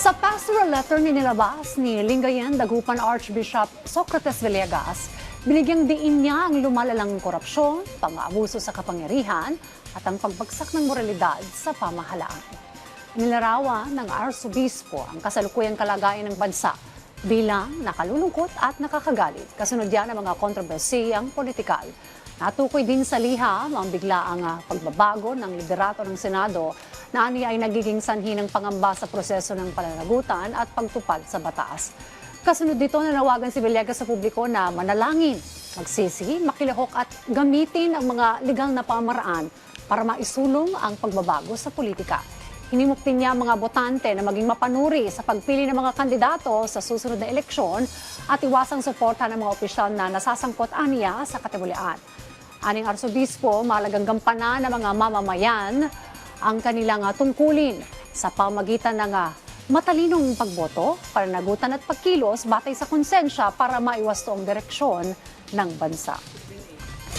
Sa pastoral letter nilabas ni Lingayen Dagupan Archbishop Socrates Villegas, binigyang diin niya ang lumalalang korupsyon, pang-aabuso sa kapangyarihan at ang pagbagsak ng moralidad sa pamahalaan. Nilarawan ng Arsobispo ang kasalukuyang kalagayan ng bansa bilang nakalulungkot at nakakagalit kasunod yan ng mga kontrobersiyang politikal. Natukoy din sa liham ang biglaang pagbabago ng liderato ng Senado na aniya ay nagiging sanhi ng pangamba sa proseso ng pananagutan at pagtupad sa batas. Kasunod dito, nanawagan si Villegas sa publiko na manalangin, magsisi, makilahok at gamitin ang mga legal na pamaraan para maisulong ang pagbabago sa politika. Hinimok din niya mga botante na maging mapanuri sa pagpili ng mga kandidato sa susunod na eleksyon at iwasang suporta ng mga opisyal na nasasangkot aniya sa katiwalian. Aning Arsobispo, mahalagang gampanan ng mga mamamayan ang kanilang tungkulin sa pamagitan ng matalinong pagboto, pananagutan at pagkilos batay sa konsensya para maiwas ang direksyon ng bansa.